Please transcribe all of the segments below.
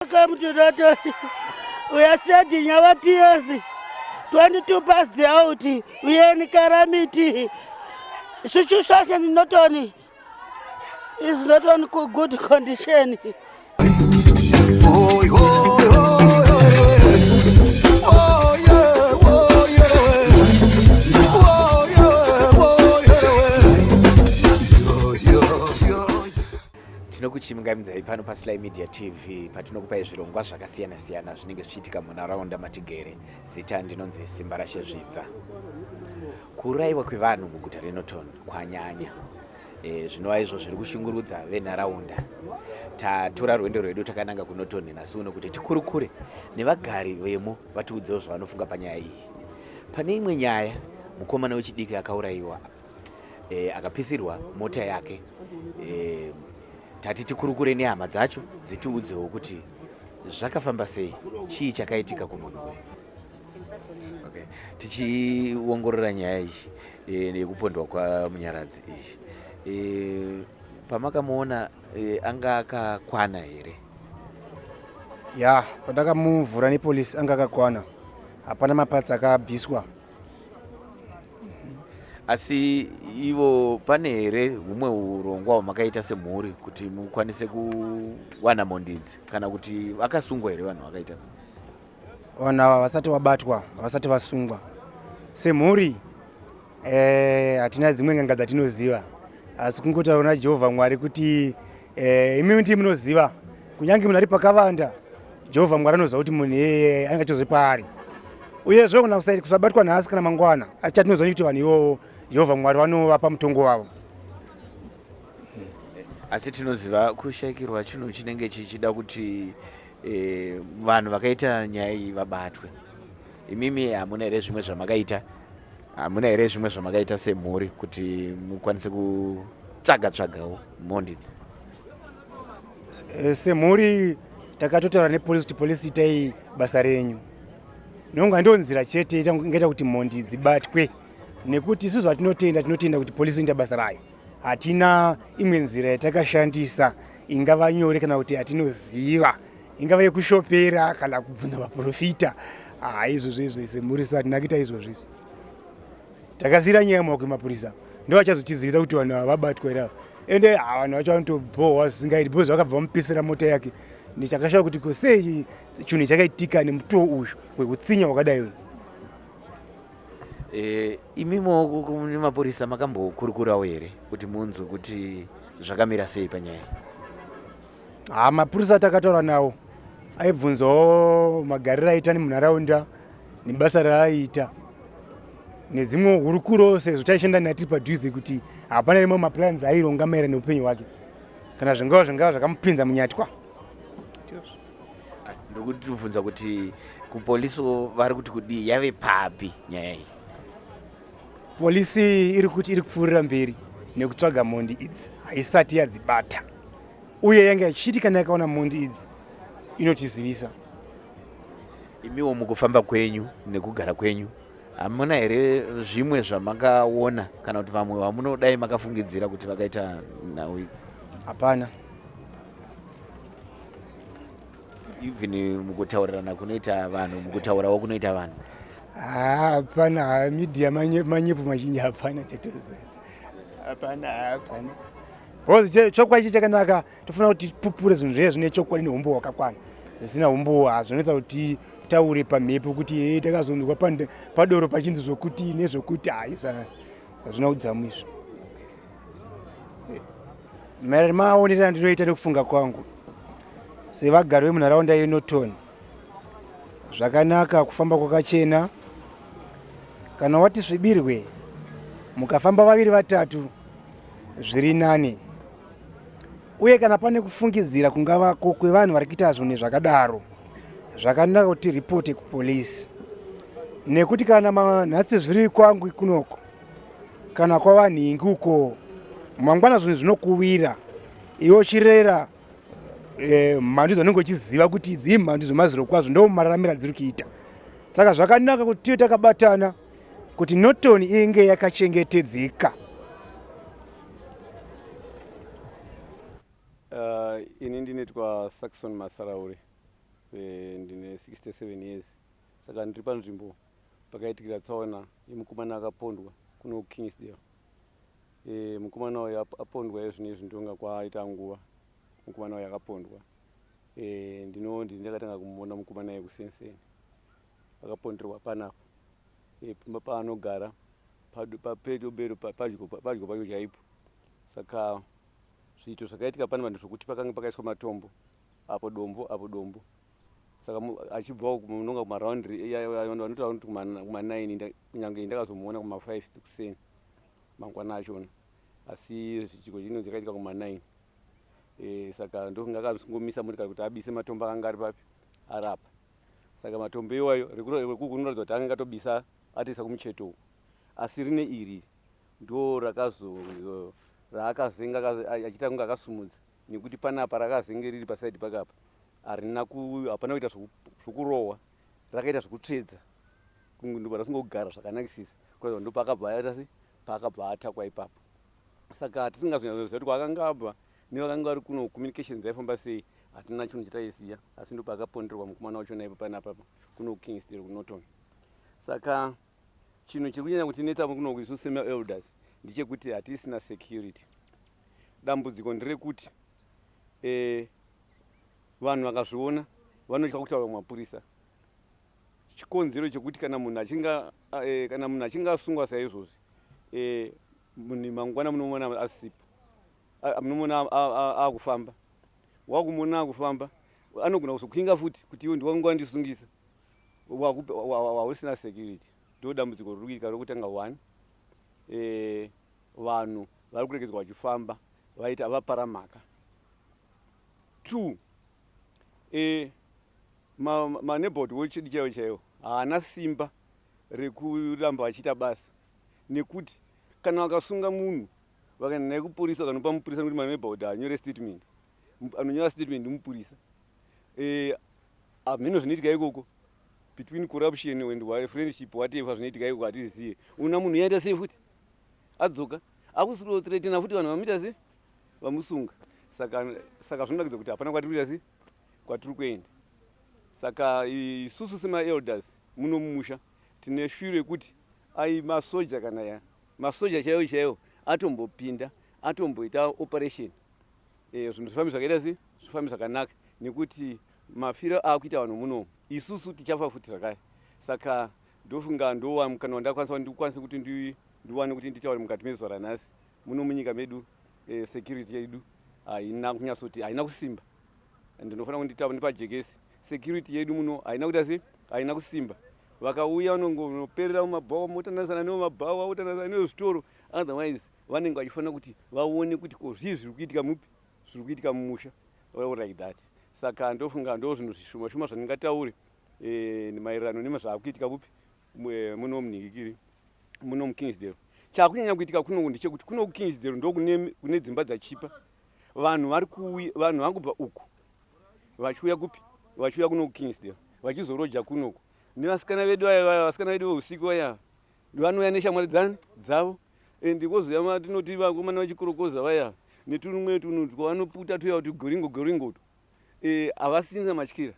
Welcome to NORTON. We are sending our tears. 22 passed out. We are in calamity. Situation in NORTON is not on good condition. Tinokuchimungamidzai pano paSlyMedia TV patinokupai zvirongwa zvakasiyana-siyana zvinenge zvichiitika munharaunda matigere. Zita ndinonzi Simba raShezvidza. Kuurayiwa kwevanhu muguta reNORTON kwanyanya. Zvinova izvo zviri kushungurudza venharaunda. Tatora rwendo rwedu takananga kuNORTON nhasi uno kuti tikurukure nevagari vemo vatiudzewo zvavanofunga panyaya iyi. Pane imwe nyaya, mukomana wechidiki akaurayiwa, akapisirwa mota yake. Tati tikurukure nehama dzacho dzitiudzewo kuti zvakafamba sei, chii chakaitika kumunhu uyu. Okay. Tichiongorora nyaya iyi yekupondwa kwamunyaradzi iyi. Pamakamuona anga akakwana here? Ya, patakamuvhura nepolisi anga akakwana. Hapana mapatsi akabviswa. Asi ivo pane here humwe urongwa hwamakaita semhuri kuti mukwanise kuwana Mhondi idzi, kana kuti vakasungwa here vanhu vakaita? Vanhu ava vasati vabatwa, vasati vasungwa. Semhuri hatina dzimwe nganga dzatinoziva, asi kungotaura naJehovha Mwari kuti imi ndimi munoziva, kunyange munhu ari pakavanda, Jehovha Mwari anoziva kuti munhu anenge achizve paari. Uyezve kana kusabatwa nhasi kana mangwana, asi chatinoziva kuti vanhu ivovo Jehovha Mwari vanovapa mutongo wavo. Asi tinoziva kushayikirwa chinhu chinenge chichida kuti vanhu vakaita nyaya iyi vabatwe. Imimi hamuna here zvimwe zvamakaita? Hamuna here zvimwe zvamakaita semhuri kuti mukwanise kutsvaga-tsvagawo Mhondi idzi? Semhuri takatotaura nepolisi kuti polisi itai basa renyu. Nonga ndo nzira chete ingaita kuti Mhondi dzibatwe. Nekuti isusu tinotenda kuti polisi inoita basa rayo. Hatina imwe nzira yatakashandisa ingava nyore kana kuti hatinoziva. Ingava yekushopera kana kubvunza vaprofita. Izvozvo semhuri hatina kuita izvozvo. Takasiyira nyaya mumaoko emapurisa. Ndo vachazotizivisa kuti vanhu ava vabatwa here. Ende vanhu vacho vanotobhohwa zvisingaiti bhozi vakabva vamupisira mota yake. Ndichakashava kuti kosei chinhu chakaitika nemutowo uyu wekutsinya wakadai uyu. Imimo nemapurisa makambokurukurawo here kuti munzwe kuti zvakamira sei panyaya? Mapurisa takataura nawo aibvunzawo magariro aita nemunharaunda nebasa raaiita nedzimwe hurukuro sezvo taishanda naye tiri padhuze kuti hapana rimwe maplans aironga maererano neupenyu hwake kana zvingava zvakamupinza munyatwa. Ndiri kutibvunza kuti kupolisi vari kuti kudii, yave papi nyaya iyi? Polisi iri kuti iri kupfuurira mberi nekutsvaga Mhondi idzi, haisati yadzibata. Uye yange ichiti kana yakaona Mhondi idzi inotizivisa. Imiwo mukufamba kwenyu nekugara kwenyu, hamuna here zvimwe zvamakaona kana kuti vamwe vamunodai makafungidzira kuti vakaita nhau idzi? Hapana. Even mukutaurirana kunoita vanhu, mukutaurawo kunoita vanhu? Hapana, media manyepo mazhinji hapana chatoziva. Hapana. Bozi chokwadi ichi chakanaka, tofuna kuti tipupure zvinhu zvese zvine chokwadi neumbo hwakakwana. Zvisina umbo hazvinoita kuti taure pamhepo kuti takazonzwa padoro pachinzi zvokuti nezvokuti hazvina udzamu izvo. Maererano maonero ndinoita nekufunga kwangu sevagari vemunharaunda yeNORTON, zvakanaka kufamba kwakachena. Kana wati svibirwe mukafamba vaviri vatatu zviri nane. Uye kana pane kufungidzira kungava kwevanhu vari kuita zvinhu zvakadaro, zvakanaka kuti ripote kupolisi. Nekuti kana nhasi zviri kwangu kunoko kana kwavanhingi uko mangwana zvinhu zvinokuwira, iwe uchirera mhandu dzanenge uchiziva kuti idzi imhandu dzemaziro kwazvo ndo mararamiro adziri kuita. Saka zvakanaka kuti tive takabatana kuti NORTON inge yakachengetedzeka. Ini ndinitwa Saxon Masarauri. ndine 67 years. Saka ndiri panzvimbo pakaitikira tsaona yemukomana akapondwa kuno Kingsdale. Mukomana uyu apondwa izvinezvi ndonga kwaita nguva mukomana uyu akapondwa. Ndakatanga kumuona mukomana uyu kusenseni akaponderwa panapa pimba paanogara papedyo bero padyo pacho chaipo. Saka zviito zvakaitika panapa ndezvokuti pakanga pakaiswa matombo apo dombo. Saka achibva kunonga kumaraundi vanotaura kuti kuma9 kunyange ndakazomuona kuma5 kuseni mangwana achona, asi zvichiko chino zvakaitika kuma9. Saka ndokunga akazongomisa motikari kuti abise matombo akanga ari papi arapa. Saka matombo iwayo rekunoratidza kuti akanga atobisa atiisa kumucheto, asi rine iri ndo raakazenga achita kunge akasumudza, nekuti panapa rakazenge riri pasaidi pakapa hapana kuita zvokurohwa, rakaita zvokutsvedza ndo rasingogara zvakanakisisa kuratidza ndo paakabva atakwa ipapo. Saka tisingazonyazoziva kuti kwakanga abva nevakanga vari kuno communications yaifamba sei hatina chinhu chataisiya, asi ndo paakaponderwa mukomana wachona ipo panapapa kuno Kingsdale kuNorton. Saka chinhu chiri kunyanya kutinetsa kuno isu sema-elders ndechekuti hatisina security. Dambudziko nderekuti vanhu vakazviona vanotya kutaura kumapurisa. Chikonzero chekuti kana munhu achinge asungwa saizvozvi mangwana munomona asipo, munomona akufamba. Wakumona akufamba anogona kuzokuinga futi kuti iwe ndiwanga wandisungisa, hausina security. Ndo dambudziko riri kuitika rokutanga 1, vanhu vari kuregedzwa vachifamba vaita vaparamhaka. 2, maneighborhood wechidi chaiwo haana simba rekuramba vachiita basa, nekuti kana vakasunga munhu vakaenda naye kupurisa vakanopa mupurisa nekuti maneighborhood anyore statement, anonyora statement mupurisa. Hamheno zvinoitika ikoko between corruption and friendship whatever zvinoitika ikoko hatizizive. Una munhu yaita sei futi adzoka akusirotretena futi vanhu vamuita sei vamusunga. Saka zvinodakidza kuti hapana kwatiri kuita sei kwatiri kuenda. Saka isusu sema-elders muno mumusha tine shuro yekuti masoja kana masoja chaiwo atombopinda atomboita operation, zvinhu zvifambi zvakaita sei zvifambi zvakanaka, nekuti mafiro akuita vanhu muno isusu tichafa futi zvakare. Saka ndofunga kana ndakwanisa kuti ndiwane kuti nditaure mukati mezuva ranhasi muno munyika medu. Security yedu haina kunyatsoti haina kusimba, ndinofanira kunditaura ndipajekesi. Security yedu muno haina kuita sei haina kusimba. Vakauya vanongoperera mumabhawa motanazana newo mabhawa wotanazana newo zvitoro, otherwise vanenge vachifanira kuti vaone kuti zvii zviri kuitika mupi zviri kuitika mumusha like that. Saka ndofunga ndo zvinhu zvishoma shoma zvandingataure maererano nemazvaakuitika kupi muno munhingikiri muno muKingsdale. Chakunyanya kuitika kuno ndechekuti kuno kuKingsdale ndo kune dzimba dzachipa. Vanhu vangubva uku vachiuya kupi vachiuya kuno kuKingsdale vachizoroja kunoko nevasikana vedu vasikana vedu veusiku vaya vanouya neshamwari dzavo, ndikozoya tinoti vakomana vachikorokoza vaya netumwe tunhu twavanoputa tuya kuti goringo havasina matyira.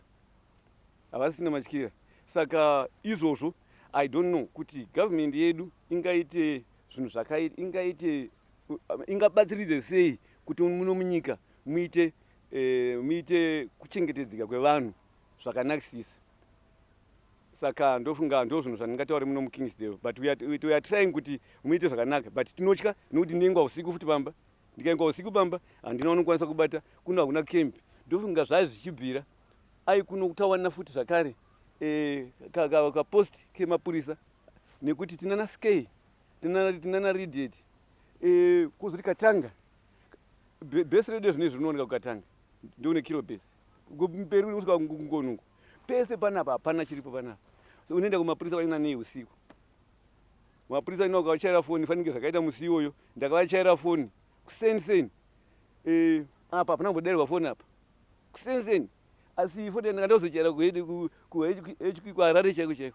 Saka izvozvo I don't know kuti government yedu ingaite zvinhu zvakaita ingabatsiridze sei kuti muno munyika muite kuchengetedzeka kwevanhu zvakanakisisa. Saka ndofunga ndo zvinhu zvandingataura muno muKingsdale, but we are trying kuti muite zvakanaka, but tinotya nekuti ndinengwa usiku futi pamba, ndikaengwa usiku pamba handina vanokwanisa kubata kuno hakuna camp. Ndofunga zvai zvichibvira kuno kutawana futi zvakare kapost kemapurisa, nekuti tinana skei tinana radiate kuzoti Katanga base radio zvinezvi zvinooneka kukatanga ndone kilobase mberi kusvika kungonungu pese panapa hapana chiripo panapa. So unoenda kumapurisa vaina nei usiku, mapurisa ino ukavachaira foni fanike zvakaita musi iyoyo ndakavachaira foni kuseni apa hapana kumbodairwa foni apa kuseni, asi foni ndakatozochaira kuHarare chaiko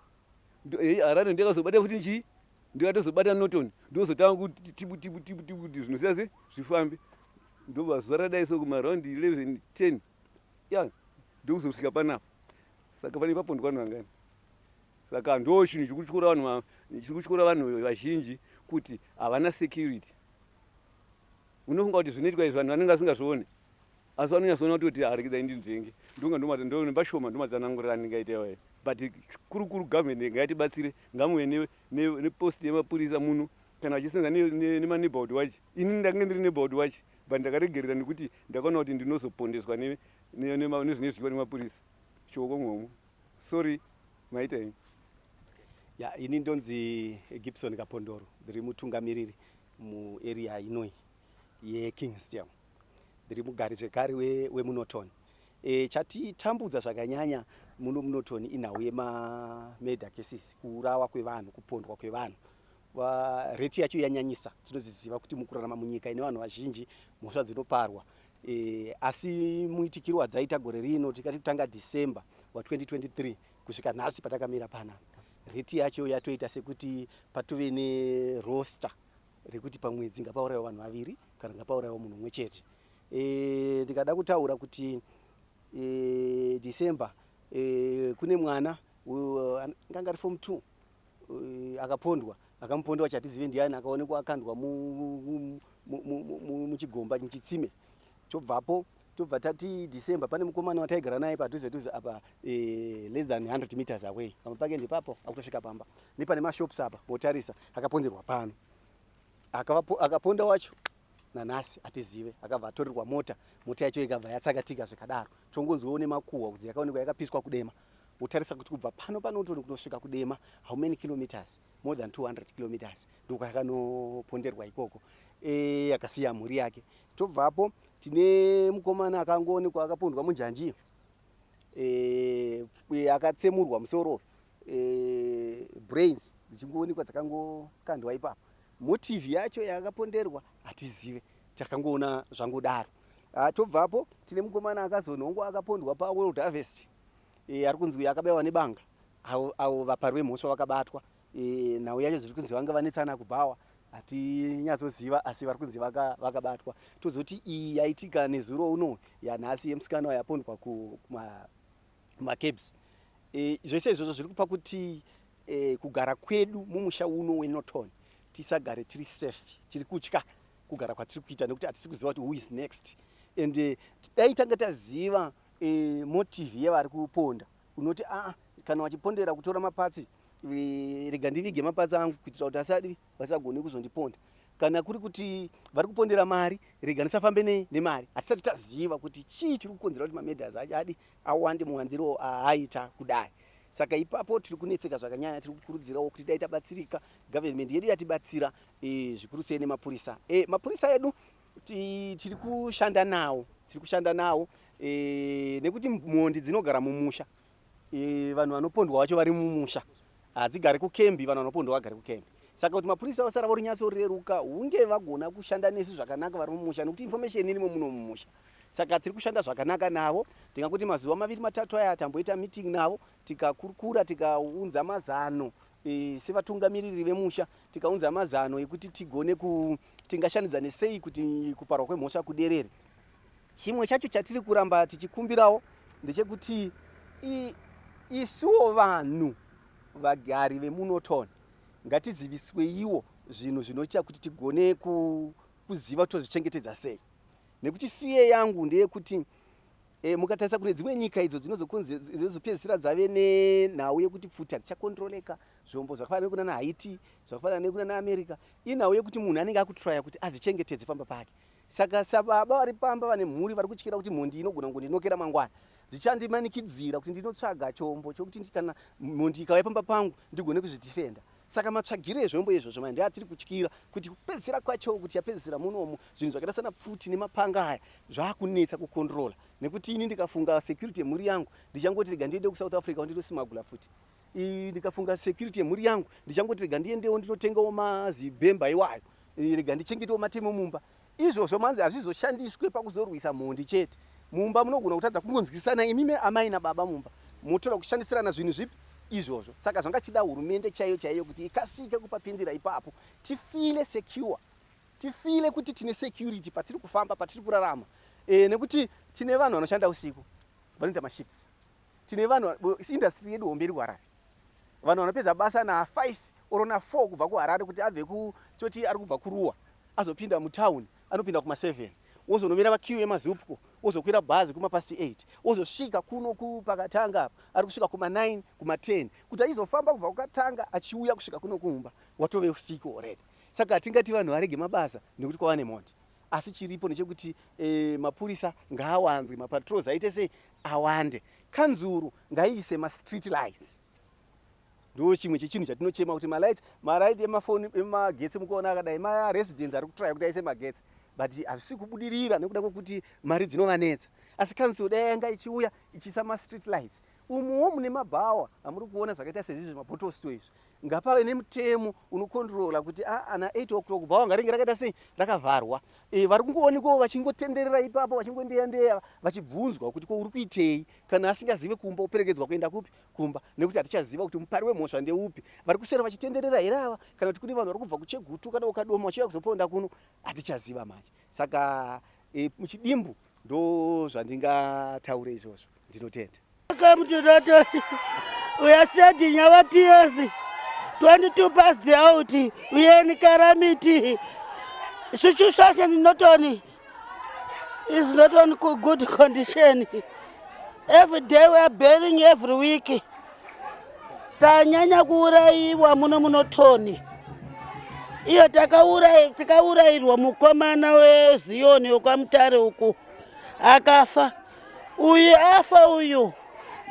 Harare ndakazobata futi nchii ndikatozobata Norton ndozotanga kuti tibu zvinosiya sei zvifambe. Ndobva zuva radai so kumaraundi 11-10 ndokuzosvika panapa. saka pane papondwa vanhu vangani. Saka ndo chinhu chikutyora vanhu vazhinji kuti havana security. Unofunga kuti zvinoitwa izvi vanhu vanenge vasingazvione, asi vanonyatsoona kuti harikidai ndinzvenge ndo nembashoma ndomadzanangurira ndingaita iwayo. But kurukuru government ngaitibatsire, ngamuve nepost yemapurisa muno kana vachisenza nemaneighborhood watch. Ini ndakange ndiri neighborhood watch but ndakaregerera nekuti ndakaona kuti ndinozopondeswa nezvinoitwa nemapurisa shoko mwomo. Sorry, maita ini. Ya, ini ndonzi Gibson Kapondoro, ndiri mutungamiriri muarea inoi yeKingston. Ndiri mugari zvekare wemuNorton. Chatitambudza zvakanyanya muNorton inhau yemamurder cases, kuurawa kwevanhu, kupondwa kwevanhu. Reti yacho yanyanyisa. Tinoziziva kuti mukurarama munyika ine vanhu vazhinji mhosva dzinoparwa. Asi muitikiro wadzaita gore rino tikati kutanga December wa 2023 kusvika nhasi patakamira panapa, reti yacho yatoita sekuti patove neroster rekuti pamwedzi ngapaurayiwa vanhu vaviri kana ngapaurayiwa munhu mumwe chete. Ndikada kutaura kuti December kune mwana nganga ari form 2 akapondwa, akamupondwa chatizive ndiani, akaonekwa akandwa muchigomba muchitsime. Tobvapo tobva tati December pane mukomana wataigara naye padhuze apa less than 100 meters away. Pake ndipapo akutosvika pamba nepane mashops apa motarisa, akaponderwa pano. Akaponda wacho nanhasi atizive, akabva atorerwa mota yacho ikabva yatsakatika zvikadaro. Tongonzwawo nemakuhwa kuti yakaonekwa yakapiswa kudema. Utarisa kuti kubva pano paNorton kunosvika kudema how many kilometers? More than 200 kilometers. Ndiko yakanoponderwa ikoko. Akasiya mhuri yake. Tobvapo tine mukomana akangoonekwa akapondwa munjanji. Akatsemurwa musoro, brains dzichingoonekwa dzakangokandwa ipapo. Motive yacho yakaponderwa atizive, takangoona zvangodaro. Tobvapo tine mukomana akazonongwa akapondwa paWorld Harvest. Ari kunzi akabewa nebanga, avo vapari vemhosva vakabatwa. Nhau yacho zviri kunzi vanga vanetsana kubhawa, hatinyatsoziva asi vari kunzi vakabatwa. Tozoti iyi yaitika nezuro uno yanhasi yemusikana yapondwa kumakebs. Zvese izvozvo zviri kupa kuti kugara kwedu mumusha uno weNorton tisagare tiri safe, tiri kutya kugara kwatiri kuita nekuti hatisi kuziva kuti who is next. And dai tanga taziva motive yevari kuponda, unoti kana wachipondera kutora mapatsi, rega ndivige mapatsi angu kuitira kuti vasagone kuzondiponda. Kana kuri kuti vari kupondera mari, rega ndisafambe nemari. Hatisati taziva kuti chii chiri kukonzera kuti mamedhas acho awande muwandiro aaita kudai. Saka ipapo tiri kunetseka zvakanyanya, tiri kukurudzirawo kuti dai tabatsirika, government yedu yatibatsira zvikuru sei nemapurisa. Mapurisa edu tiri kushanda nawo nekuti mhondi dzinogara mumusha. Vanhu vanopondwa vacho vari mumusha, hadzigari kukembi, vanhu vanopondwa vagari kukembi. Saka kuti mapurisa vasara vari nyatsoreruka, hunge vagona kushanda nesu zvakanaka vari mumusha, nekuti information irimo muno mumusha. Saka tiri kushanda zvakanaka navo. Ndingakuti mazuva 2-3 aya tamboita meeting navo, tikakurukura, tikaunza mazano sevatungamiriri vemusha, tikaunza mazano ekuti tigone tingashandidzane sei kuti kuparwa kwemhosva kuderere. Chimwe chacho chatiri kuramba tichikumbirawo ndechekuti isuwo vanhu vagari vemuNorton ngatiziviswe iwo zvinhu zvinoita kuti tigone kuziva tozvichengetedza sei. Nekuti fiye yangu ndeyekuti mukatarisa kune dzimwe nyika idzo dzinozopedzisira dzave nenhau yekuti pfuti hadzichakontroleka, zvombo zvakafanana nekuna naHaiti, zvakafanana nekuna naAmerica, inhau yekuti munhu anenge akutraya kuti azvichengetedze pamba pake. Saka sababa vari pamba vane mhuri vari kutyira kuti mhondi inogona kundinokera mangwana, zvichandimanikidzira kuti ndinotsvaga chombo chokuti kana mhondi ikauya pamba pangu ndigone kuzvidhifenda. Saka matsvagiro ezvombo izvozvo manje atiri kutyira kuti kupedzisira kwacho, kuti yapedzisira munomu zvinhu zvakaita sana pfuti nemapanga aya zvaakunetsa kukontrola. Nekuti ini ndikafunga security yemhuri yangu ndichangoti rega ndiende kuSouth Africa ndinosimagula futi. Ndikafunga security yemhuri yangu ndichangoti rega ndiendewo ndinotengawo mazibhemba iwayo, rega ndichengetewo matemo mumba. Izvozvo manzi hazvizoshandiswe pakuzorwisa mhondi chete. Mumba munogona kutadza kungonzwisana imi amai nababa mumba, motora kushandisirana zvinhu zvipi izvozvo. Saka zvangachida hurumende chaiyo kuti ikasike kupapindira ipapo, tifile secure, tifile kuti tine security patiri kufamba, patiri kurarama. Nekuti tine vanhu vanoshanda usiku, vanoita mashifts. tine vanhu industry yedu hombe iri kuharare vanhu vanopedza basa na5 orona 4 kubva kuharare kuti abve choti ari kubva kuruwa azopinda mutauni anopinda kuma7 wozonomira vakiu yemazupko wozokwira bhazi kumapasi 8 wozosvika kuno pakatanga apa ari kusvika kuma9 kuma10 kuti achizofamba kubva kukatanga achiuya kusvika kuno kumba watove usiku already. Saka hatingati vanhu varege mabasa nekuti kwawane Mhondi, asi chiripo nechekuti mapurisa ngaawanzwe, mapatrols aite sei awande, kanzuru ngaiise ma-street lights. Ndo chimwe chechinhu chatinochema kuti maraiti emafoni emagetsi mukuona akadai ma-residents ari kutry kuti aise magetsi, but hazvisi kubudirira nekuda kwekuti mari dzinovanetsa. Asi kanzuru dai yanga ichiuya ichiisa ma-street lights umuwo mune mabhawa amuri kuona zvakaita sezvizvi mabottle store izvi, ngapave nemutemo unokontrola kuti ana 8 o'clock bhawa ngaringe rakaita sei rakavharwa. Vari kungoonekwawo vachingotenderera ipapo vachingondeya vachibvunzwa kuti ko uri kuitei, kana asingazive kumba uperekedzwa kuenda kupi kumba, nekuti hatichaziva kuti mupari wemhosva ndeupi. Vari kusera vachitenderera here ava, kana kuti kune vanhu vari kubva kuChegutu kana ukadoma vachiuya kuzoponda kuno, hatichaziva manje. Saka muchidimbu ndo zvandingataura izvozvo. Ndinotenda. We are sending our tears. 22 past the out. We are in calamity. Situation is not on good condition. Every day we are burying every week. Tanyanya kuuraiwa muno munotoni. Iyo takaurairwa mukomana weZioni ukwamutare uku. Akafa. Uyu afa uyu.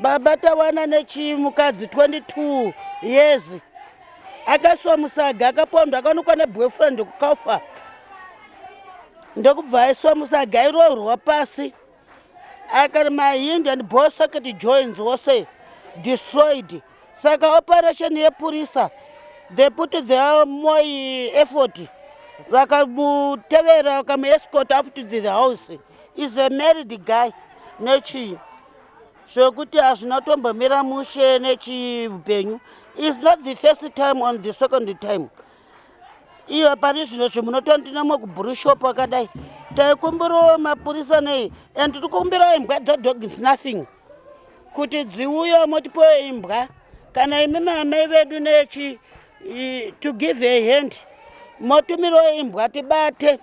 Baba tawana nechimukadzi 22 years. Akaswa musaga akapondwa akanokwa neboyfriend kukafa. Ndokubva aiswa musaga airohorwa pasi. Akati my hand and ball socket joints wose destroyed. Saka operation yepurisa, they put their more effort. Vakamutevera vakamuescort after the house. He's a married guy. Nechi. Shokuti azvinotombomira mushe nechiupenyu. It's not the first time on the second time. Iyo pari zvino zvomunotondinamo kubrishop akadai. Taikumbirawo mapurisa nei, and tikumbirawo imbwa dog is nothing. Kuti dziuya motipo imbwa kana imi mamai vedu nechi to give a hand. Motumirawo imbwa tibate.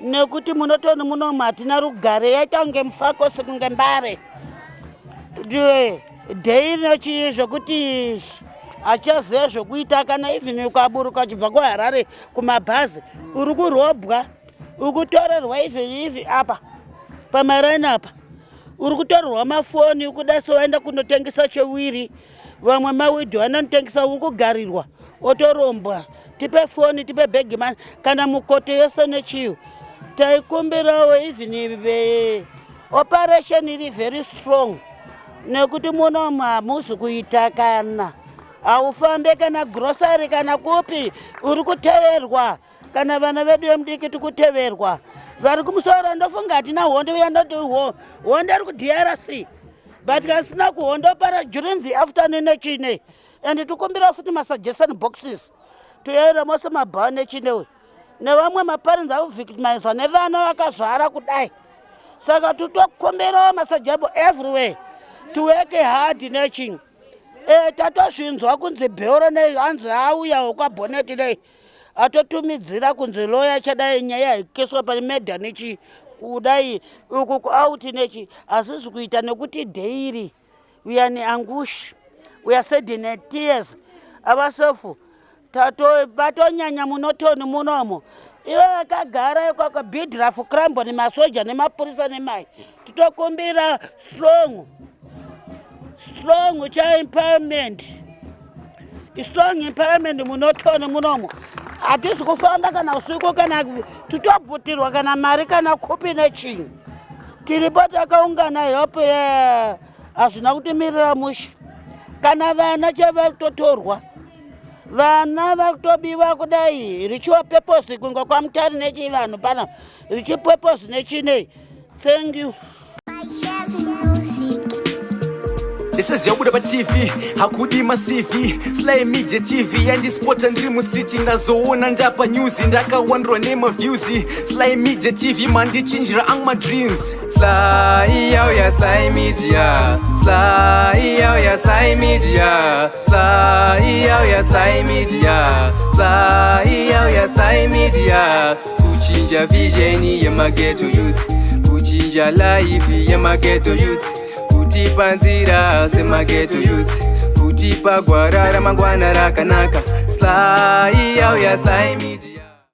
Nekuti munotoni muno matina rugare yaita kunge mufako sekunge mbare. Dei nechi zvokuti achaziva zvokuita kana even ukaburuka uchibva kuHarare kumabhazi uri kurobwa, uri kutorerwa izvi apa pamaraini apa, uri kutorerwa mafoni ukuda soenda kunotengesa chewiri, vamwe mawidho anotengesa ukugarirwa otorombwa, tipe foni tipe bag man kana mukoto yese nechiyo. Taikumbirawo even operation iri very strong. Nekuti muno hamusi kuita kana aufambe kana grocery kana kupi uri kuteverwa, kana vana vedu vemudiki tikuteverwa. Vari kumusoro ndofunga hatina hondo uya ndoti hondo ari kuDRC, but kasina kuhondo para during the afternoon nechine. And tikumbira futi masuggestion boxes toyaira mose mabhawa nechine nevamwe maparents avictimizwa nevana vakazvara kudai. Saka tutokumbirawo masajabo everywhere to work hard neching. Tatozvinzwa kunzi Bheuro nehanzi auya kwabhoneti nei atotumidzira kunzi lawyer chadai nyaya ikeswa pane medha nechi kudai uku kuauti nechi. Hazisi kuita nekuti daily we are in anguish, we are shedding tears avasofu batonyanya munotoni munomo. Ivo vakagara ikwakwa bidra for crambo nemasoja nemapurisa nemai. Titokumbira strong empowerment. Strong empowerment munotoni munomo. Hatisi kufamba kana usiku kana tutobvutirwa kana mari kana kupi nechinhu. Tiripo takaungana yope hazvina kutimirira mushe. Kana vana chavakutotorwa, vana vakutobiwa kudai richiwa purpose kunga kwamutari nechi vanhu pana richi purpose nechinei. Thank you. ndisaziva kuda paTV hakudi maCV Sly Media TV yandispota ndiri mustreet ndazoona ndapa news ndakawandirwa nemaviews Sly Media TV mandichinjira ang madreams Sly yauya Sly Media Sly yauya Sly Media Sly yauya Sly Media Sly yauya Sly Media kuchinja vision yemageto youth kuchinja life yemageto youth kutipa nzira semageto youth kutipa gwara ramangwana rakanaka Sly yauya Sly Media